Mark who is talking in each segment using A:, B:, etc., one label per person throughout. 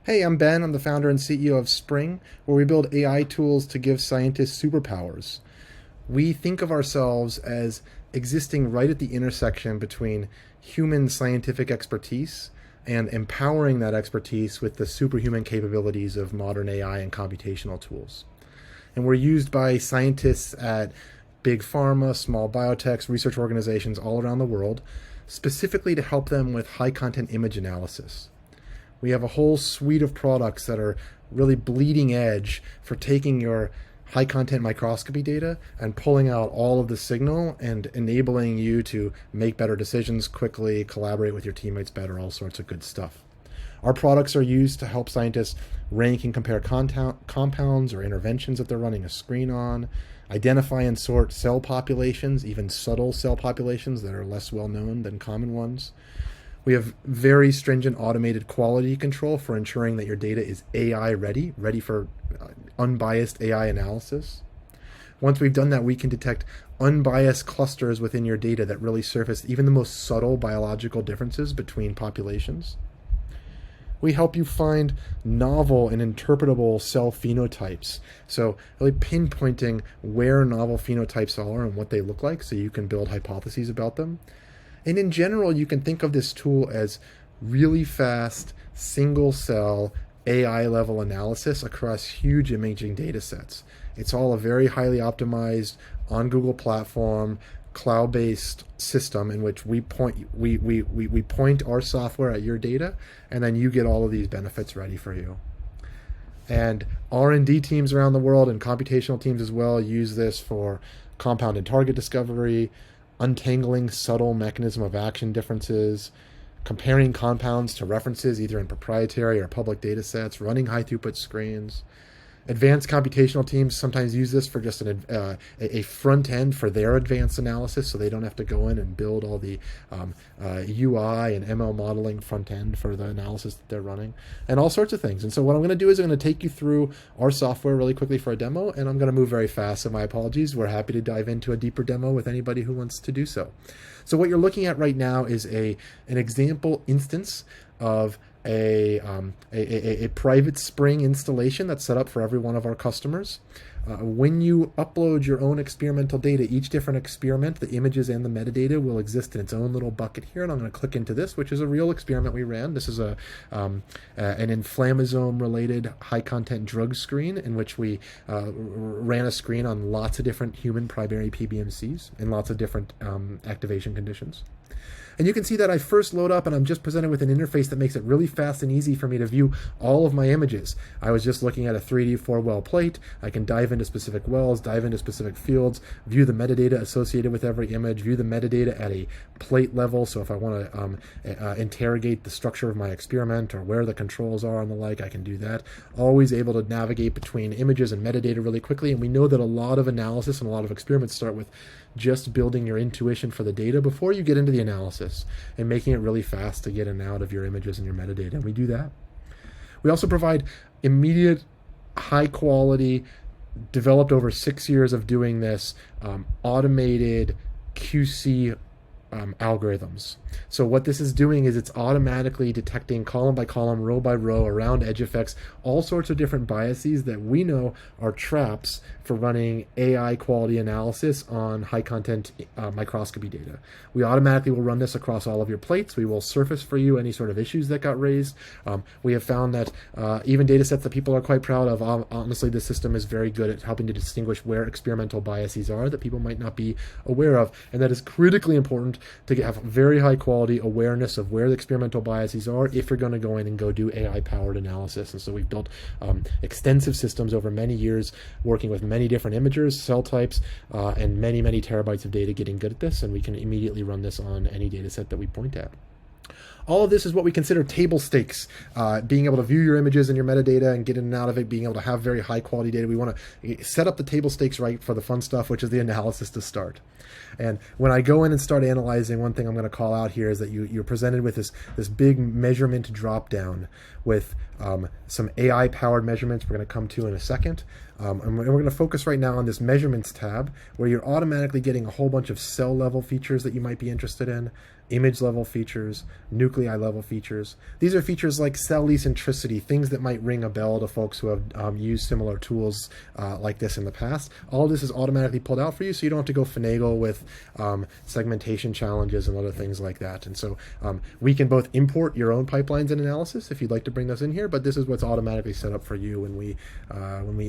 A: Hey, I'm Ben. I'm the founder and CEO of Spring, where we build AI tools to give scientists superpowers. We think of ourselves as existing right at the intersection between human scientific expertise and empowering that expertise with the superhuman capabilities of modern AI and computational tools. And we're used by scientists at big pharma, small biotechs, research organizations all around the world, specifically to help them with high content image analysis. We have a whole suite of products that are really bleeding edge for taking your high content microscopy data and pulling out all of the signal and enabling you to make better decisions quickly, collaborate with your teammates better, all sorts of good stuff. Our products are used to help scientists rank and compare compounds or interventions that they're running a screen on, identify and sort cell populations, even subtle cell populations that are less well known than common ones. We have very stringent automated quality control for ensuring that your data is AI ready, ready for unbiased AI analysis. Once we've done that, we can detect unbiased clusters within your data that really surface even the most subtle biological differences between populations. We help you find novel and interpretable cell phenotypes. So really pinpointing where novel phenotypes are and what they look like so you can build hypotheses about them. And in general, you can think of this tool as really fast, single cell, AI level analysis across huge imaging data sets. It's all a very highly optimized on Google platform, cloud-based system in which we point our software at your data, and then you get all of these benefits ready for you. And R&D teams around the world and computational teams as well use this for compound and target discovery, untangling subtle mechanism of action differences, comparing compounds to references either in proprietary or public data sets, running high throughput screens. Advanced computational teams sometimes use this for just a front end for their advanced analysis, so they don't have to go in and build all the UI and ML modeling front end for the analysis that they're running, and all sorts of things. And so what I'm going to do is I'm going to take you through our software really quickly for a demo, and I'm going to move very fast, so my apologies. We're happy to dive into a deeper demo with anybody who wants to do so. So what you're looking at right now is an example instance of a private Spring installation that's set up for every one of our customers. When you upload your own experimental data, each different experiment, the images and the metadata will exist in its own little bucket here. And I'm going to click into this, which is a real experiment we ran. This is an inflammasome-related high-content drug screen in which we ran a screen on lots of different human primary PBMCs in lots of different activation conditions. And you can see that I first load up and I'm just presented with an interface that makes it really fast and easy for me to view all of my images. I was just looking at a 3D 4-well plate. I can dive into specific wells, dive into specific fields, view the metadata associated with every image, view the metadata at a plate level. So if I want to interrogate the structure of my experiment or where the controls are and the like, I can do that. Always able to navigate between images and metadata really quickly. And we know that a lot of analysis and a lot of experiments start with just building your intuition for the data before you get into the analysis and making it really fast to get in and out of your images and your metadata. And we do that. We also provide immediate, high quality, developed over 6 years of doing this, automated QC algorithms. So what this is doing is it's automatically detecting column by column, row by row, around edge effects, all sorts of different biases that we know are traps for running AI quality analysis on high content microscopy data. We automatically will run this across all of your plates. We will surface for you any sort of issues that got raised. We have found that even data sets that people are quite proud of, honestly, this system is very good at helping to distinguish where experimental biases are that people might not be aware of. And that is critically important to have very high quality awareness of where the experimental biases are if you're going to go in and go do AI powered analysis. And so we've built extensive systems over many years working with many different imagers, cell types, and many terabytes of data getting good at this, and we can immediately run this on any data set that we point at. All of this is what we consider table stakes, being able to view your images and your metadata and get in and out of it, being able to have very high quality data. We want to set up the table stakes right for the fun stuff, which is the analysis to start. And when I go in and start analyzing, one thing I'm going to call out here is that you're presented with this big measurement drop down with some AI powered measurements we're going to come to in a second. And we're going to focus right now on this measurements tab where you're automatically getting a whole bunch of cell level features that you might be interested in, image level features, nuclei level features. These are features like cell eccentricity, things that might ring a bell to folks who have used similar tools like this in the past. All of this is automatically pulled out for you, so you don't have to go finagle with segmentation challenges and other things like that. And so we can both import your own pipelines and analysis if you'd like to bring those in here, but this is what's automatically set up for you when we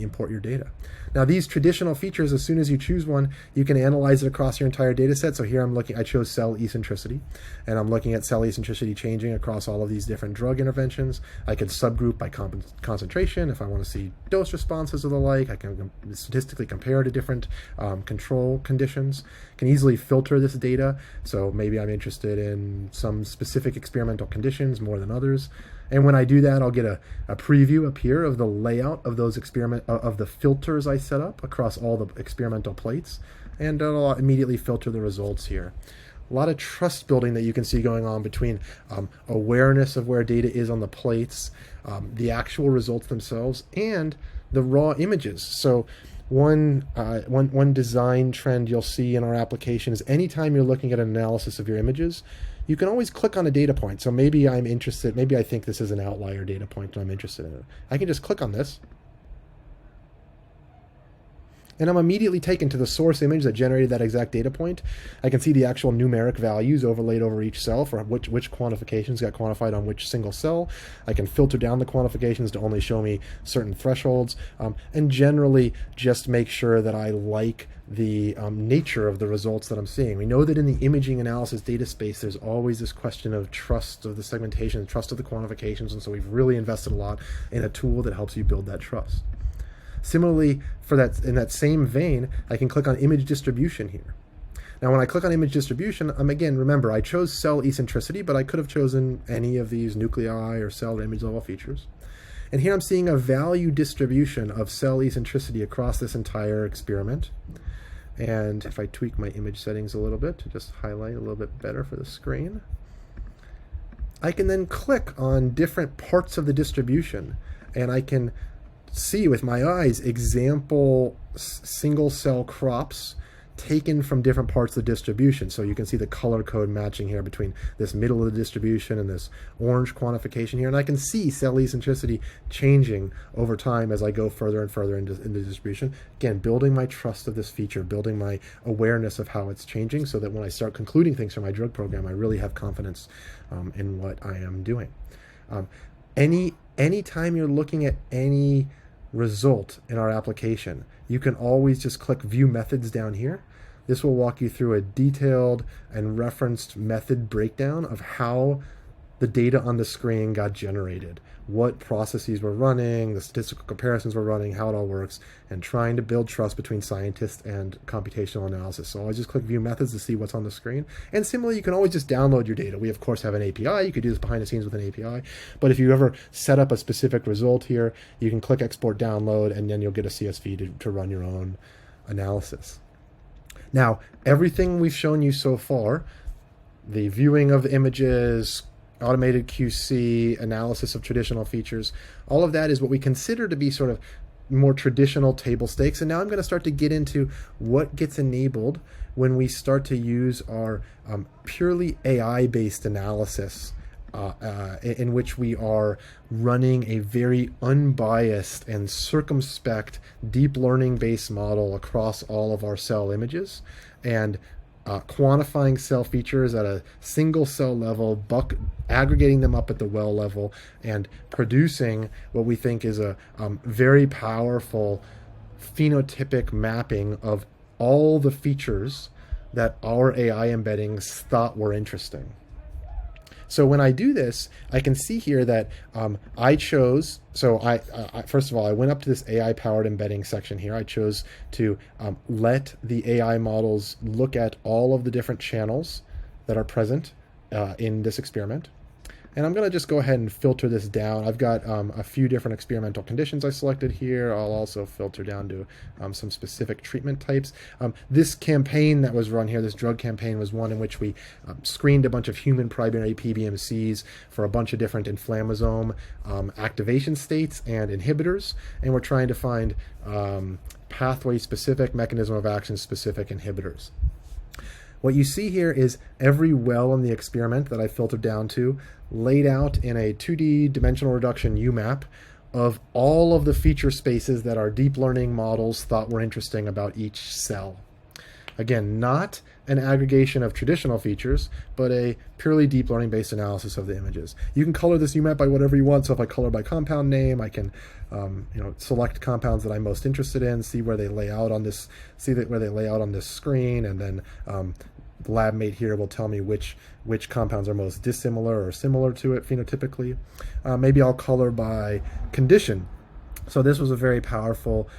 A: import your data. Now, these traditional features, as soon as you choose one, you can analyze it across your entire data set. So here I chose cell eccentricity, and I'm looking at cell eccentricity changing across all of these different drug interventions. I can subgroup by concentration if I want to see dose responses or the like. I can statistically compare to different control conditions. Can easily filter this data. So maybe I'm interested in some specific experimental conditions more than others. And when I do that, I'll get a preview up here of the layout of those of the filters I set up across all the experimental plates, and it'll immediately filter the results here. A lot of trust building that you can see going on between awareness of where data is on the plates, the actual results themselves, and the raw images. So one design trend you'll see in our application is anytime you're looking at an analysis of your images, you can always click on a data point. So maybe I'm interested, maybe I think this is an outlier data point and I'm interested in it. I can just click on this, and I'm immediately taken to the source image that generated that exact data point. I can see the actual numeric values overlaid over each cell for which quantifications got quantified on which single cell. I can filter down the quantifications to only show me certain thresholds, and generally just make sure that I like the nature of the results that I'm seeing. We know that in the imaging analysis data space, there's always this question of trust of the segmentation, trust of the quantifications, and so we've really invested a lot in a tool that helps you build that trust. Similarly, in that same vein, I can click on image distribution here. Now, when I click on image distribution, again, remember, I chose cell eccentricity, but I could have chosen any of these nuclei or cell or image level features. And here I'm seeing a value distribution of cell eccentricity across this entire experiment. And if I tweak my image settings a little bit to just highlight a little bit better for the screen, I can then click on different parts of the distribution, and I can see with my eyes example single cell crops taken from different parts of the distribution. So you can see the color code matching here between this middle of the distribution and this orange quantification here. And I can see cell eccentricity changing over time as I go further and further into the distribution. Again, building my trust of this feature, building my awareness of how it's changing so that when I start concluding things for my drug program, I really have confidence in what I am doing. Anytime you're looking at any result in our application, you can always just click View Methods down here. This will walk you through a detailed and referenced method breakdown of how the data on the screen got generated, what processes were running, the statistical comparisons were running, how it all works, and trying to build trust between scientists and computational analysis. So always just click View Methods to see what's on the screen. And similarly, you can always just download your data. We, of course, have an API. You could do this behind the scenes with an API. But if you ever set up a specific result here, you can click Export Download, and then you'll get a CSV to run your own analysis. Now, everything we've shown you so far, the viewing of the images, automated QC, analysis of traditional features, all of that is what we consider to be sort of more traditional table stakes. And now I'm going to start to get into what gets enabled when we start to use our purely AI-based analysis in which we are running a very unbiased and circumspect deep learning-based model across all of our cell images, and quantifying cell features at a single cell level, aggregating them up at the well level, and producing what we think is a very powerful phenotypic mapping of all the features that our AI embeddings thought were interesting. So when I do this, I can see here that I chose, so I first of all, I went up to this AI-powered embedding section here. I chose to let the AI models look at all of the different channels that are present in this experiment. And I'm going to just go ahead and filter this down. I've got a few different experimental conditions I selected here. I'll also filter down to some specific treatment types. This campaign that was run here, this drug campaign, was one in which we screened a bunch of human primary PBMCs for a bunch of different inflammasome activation states and inhibitors. And we're trying to find pathway-specific, mechanism of action-specific inhibitors. What you see here is every well in the experiment that I filtered down to laid out in a 2D dimensional reduction UMAP of all of the feature spaces that our deep learning models thought were interesting about each cell. Again, not an aggregation of traditional features, but a purely deep learning based analysis of the images. You can color this UMAP by whatever you want. So if I color by compound name, I can select compounds that I'm most interested in, see where they lay out on this, where they lay out on this screen, and then the LabMate here will tell me which compounds are most dissimilar or similar to it phenotypically. Maybe I'll color by condition. So this was a very powerful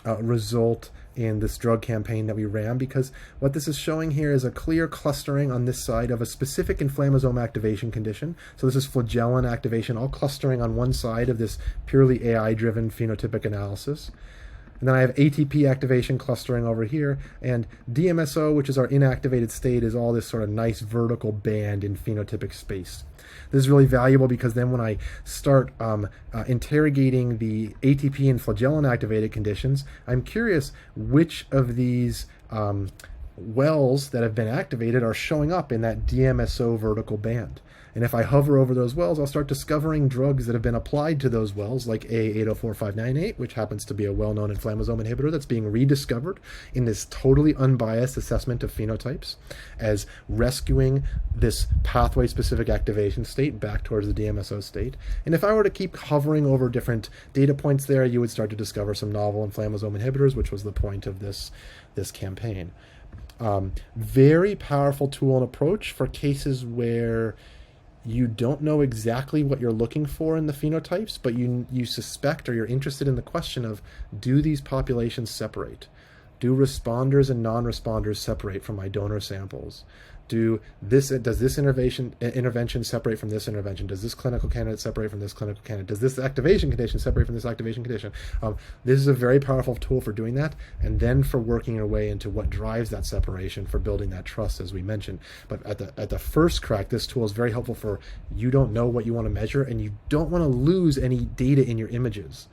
A: result in this drug campaign that we ran, because what this is showing here is a clear clustering on this side of a specific inflammasome activation condition. So this is flagellin activation, all clustering on one side of this purely AI-driven phenotypic analysis. And then I have ATP activation clustering over here, and DMSO, which is our inactivated state, is all this sort of nice vertical band in phenotypic space. This is really valuable because then when I start interrogating the ATP and flagellin activated conditions, I'm curious which of these wells that have been activated are showing up in that DMSO vertical band. And if I hover over those wells, I'll start discovering drugs that have been applied to those wells, like A804598, which happens to be a well-known inflammasome inhibitor that's being rediscovered in this totally unbiased assessment of phenotypes as rescuing this pathway-specific activation state back towards the DMSO state. And if I were to keep hovering over different data points there, you would start to discover some novel inflammasome inhibitors, which was the point of this campaign. Very powerful tool and approach for cases where you don't know exactly what you're looking for in the phenotypes, but you suspect or you're interested in the question of, do these populations separate? Do responders and non-responders separate from my donor samples? Does this intervention separate from this intervention? Does this clinical candidate separate from this clinical candidate? Does this activation condition separate from this activation condition? This is a very powerful tool for doing that, and then for working your way into what drives that separation, for building that trust, as we mentioned. But at the first crack, this tool is very helpful for you don't know what you want to measure, and you don't want to lose any data in your images.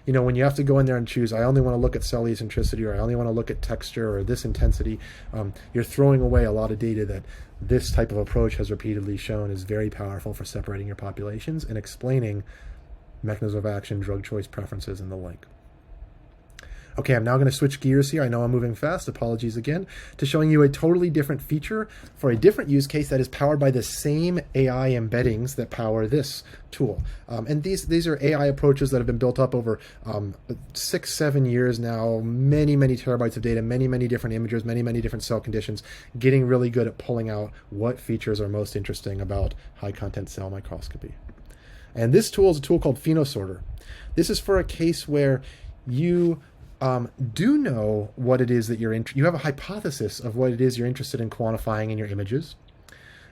A: You know, when you have to go in there and choose, I only want to look at cell eccentricity, or I only want to look at texture, or this intensity, you're throwing away a lot of data that this type of approach has repeatedly shown is very powerful for separating your populations and explaining mechanism of action, drug choice preferences, and the like. Okay, I'm now going to switch gears here. I know I'm moving fast. Apologies again. To showing you a totally different feature for a different use case that is powered by the same AI embeddings that power this tool. And these are AI approaches that have been built up over 6-7 years now, many terabytes of data, many different images, many different cell conditions, getting really good at pulling out what features are most interesting about high content cell microscopy. And this tool is a tool called PhenoSorter. This is for a case where you do know what it is that you have a hypothesis of what it is you're interested in quantifying in your images,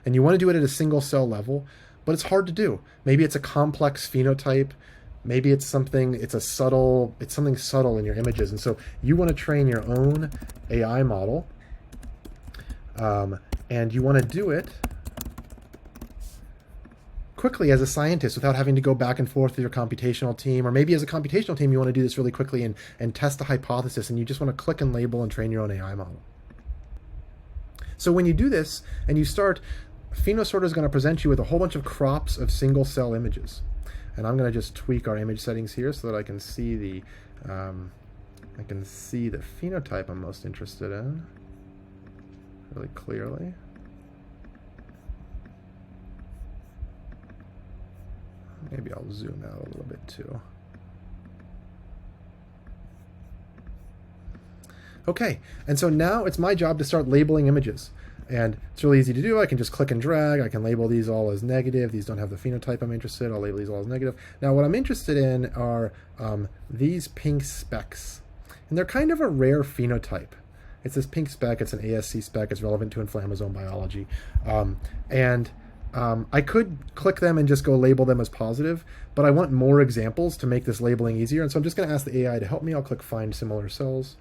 A: and you want to do it at a single cell level, but it's hard to do. Maybe it's a complex phenotype, maybe it's something subtle in your images, and so you want to train your own AI model, and you want to do it quickly as a scientist without having to go back and forth with your computational team, or maybe as a computational team you want to do this really quickly and test a hypothesis, and you just want to click and label and train your own AI model. So when you do this and you start, PhenoSorter is going to present you with a whole bunch of crops of single cell images, and I'm going to just tweak our image settings here so that I can see the phenotype I'm most interested in really clearly. Maybe I'll zoom out a little bit too. Okay, and so now it's my job to start labeling images. And it's really easy to do. I can just click and drag. I can label these all as negative. These don't have the phenotype I'm interested in. I'll label these all as negative. Now what I'm interested in are these pink specks. And they're kind of a rare phenotype. It's this pink speck. It's an ASC speck. It's relevant to inflammasome biology. I could click them and just go label them as positive, but I want more examples to make this labeling easier. And so I'm just going to ask the AI to help me. I'll click Find Similar Cells.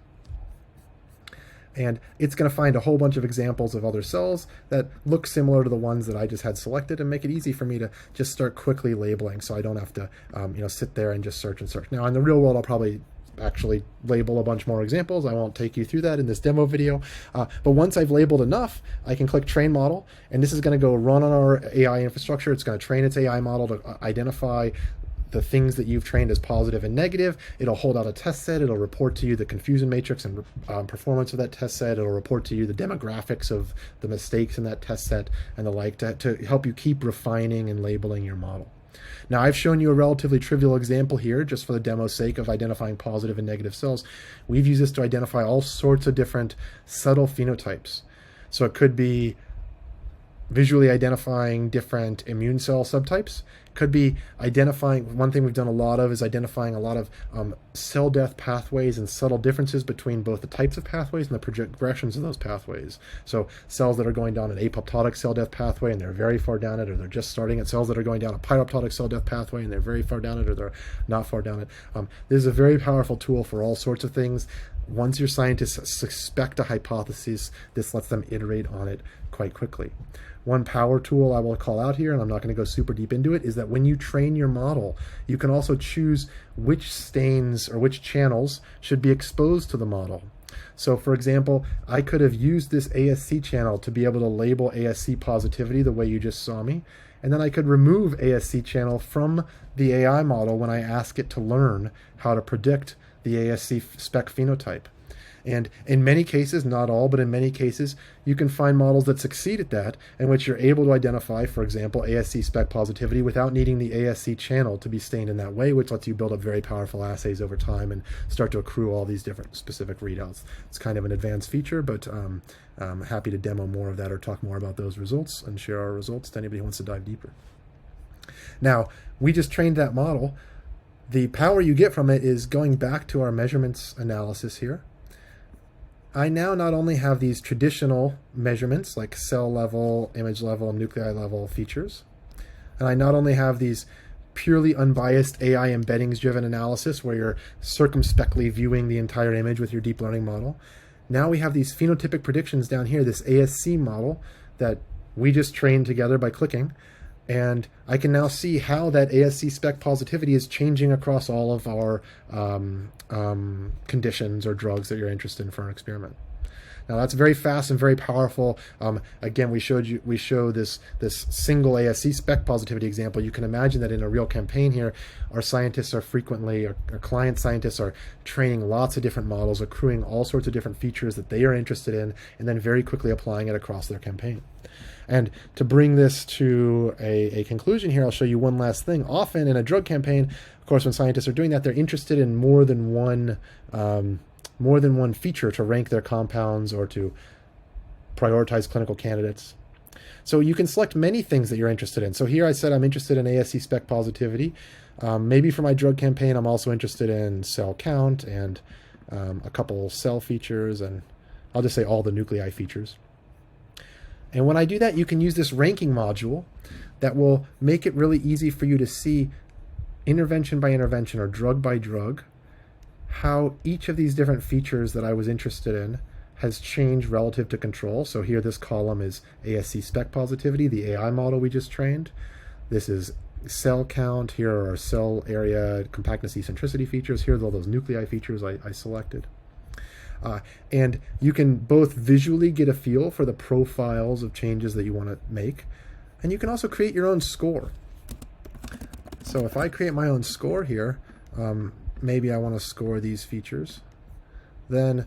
A: And it's going to find a whole bunch of examples of other cells that look similar to the ones that I just had selected, and make it easy for me to just start quickly labeling so I don't have to sit there and just search and search. Now, in the real world, I'll probably actually label a bunch more examples. I won't take you through that in this demo video. But once I've labeled enough, I can click Train Model, and this is going to go run on our AI infrastructure. It's going to train its AI model to identify the things that you've trained as positive and negative. It'll hold out a test set. It'll report to you the confusion matrix and performance of that test set. It'll report to you the demographics of the mistakes in that test set and the like, to help you keep refining and labeling your model. Now, I've shown you a relatively trivial example here just for the demo's sake of identifying positive and negative cells. We've used this to identify all sorts of different subtle phenotypes. So it could be visually identifying different immune cell subtypes. Could be identifying, one thing we've done a lot of is identifying a lot of cell death pathways and subtle differences between both the types of pathways and the progressions of those pathways. So cells that are going down an apoptotic cell death pathway and they're very far down it, or they're just starting it. Cells that are going down a pyroptotic cell death pathway and they're very far down it, or they're not far down it. This is a very powerful tool for all sorts of things. Once your scientists suspect a hypothesis, this lets them iterate on it quite quickly. One power tool I will call out here, and I'm not going to go super deep into it, is that when you train your model, you can also choose which stains or which channels should be exposed to the model. So for example, I could have used this ASC channel to be able to label ASC positivity the way you just saw me, and then I could remove ASC channel from the AI model when I ask it to learn how to predict the ASC spec phenotype. And in many cases, not all, but in many cases, you can find models that succeed at that, in which you're able to identify, for example, ASC spec positivity without needing the ASC channel to be stained in that way, which lets you build up very powerful assays over time and start to accrue all these different specific readouts. It's kind of an advanced feature, but I'm happy to demo more of that or talk more about those results and share our results to anybody who wants to dive deeper. Now, we just trained that model. The power you get from it is going back to our measurements analysis here. I now not only have these traditional measurements like cell level, image level, nuclei level features, and I not only have these purely unbiased AI embeddings driven analysis where you're circumspectly viewing the entire image with your deep learning model. Now we have these phenotypic predictions down here, this ASC model that we just trained together by clicking. And I can now see how that ASC spec positivity is changing across all of our conditions or drugs that you're interested in for an experiment. Now that's very fast and very powerful. Again, we show this single ASC spec positivity example. You can imagine that in a real campaign here, our scientists are frequently, our client scientists are training lots of different models, accruing all sorts of different features that they are interested in, and then very quickly applying it across their campaign. And to bring this to a conclusion here, I'll show you one last thing. Often in a drug campaign, of course, when scientists are doing that, they're interested in more than one feature to rank their compounds or to prioritize clinical candidates. So you can select many things that you're interested in. So here I said I'm interested in ASC spec positivity. Maybe for my drug campaign, I'm also interested in cell count and a couple cell features, and I'll just say all the nuclei features. And when I do that, you can use this ranking module that will make it really easy for you to see intervention by intervention or drug by drug, how each of these different features that I was interested in has changed relative to control. So here this column is ASC spec positivity, the AI model we just trained. This is cell count. Here are our cell area, compactness, eccentricity features. Here are all those nuclei features I selected. And you can both visually get a feel for the profiles of changes that you want to make, and you can also create your own score. So if I create my own score here, maybe I want to score these features, then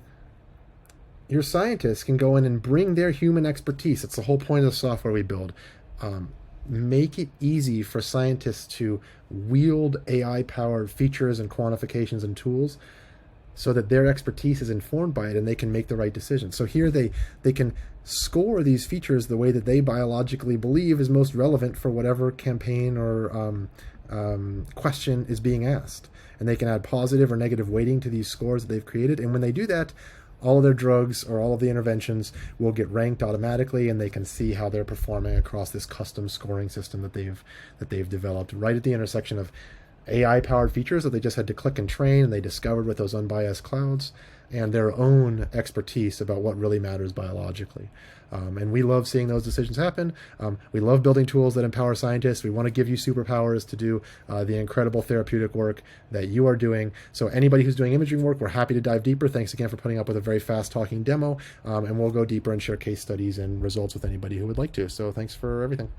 A: your scientists can go in and bring their human expertise. It's the whole point of the software we build. Make it easy for scientists to wield AI-powered features and quantifications and tools so that their expertise is informed by it and they can make the right decision. So here they can score these features the way that they biologically believe is most relevant for whatever campaign or question is being asked. And they can add positive or negative weighting to these scores that they've created. And when they do that, all of their drugs or all of the interventions will get ranked automatically, and they can see how they're performing across this custom scoring system that they've developed right at the intersection of AI powered features that they just had to click and train, and they discovered with those unbiased clouds, and their own expertise about what really matters biologically. And we love seeing those decisions happen. We love building tools that empower scientists. We want to give you superpowers to do the incredible therapeutic work that you are doing. So anybody who's doing imaging work, we're happy to dive deeper. Thanks again for putting up with a very fast talking demo. And we'll go deeper and share case studies and results with anybody who would like to. So thanks for everything.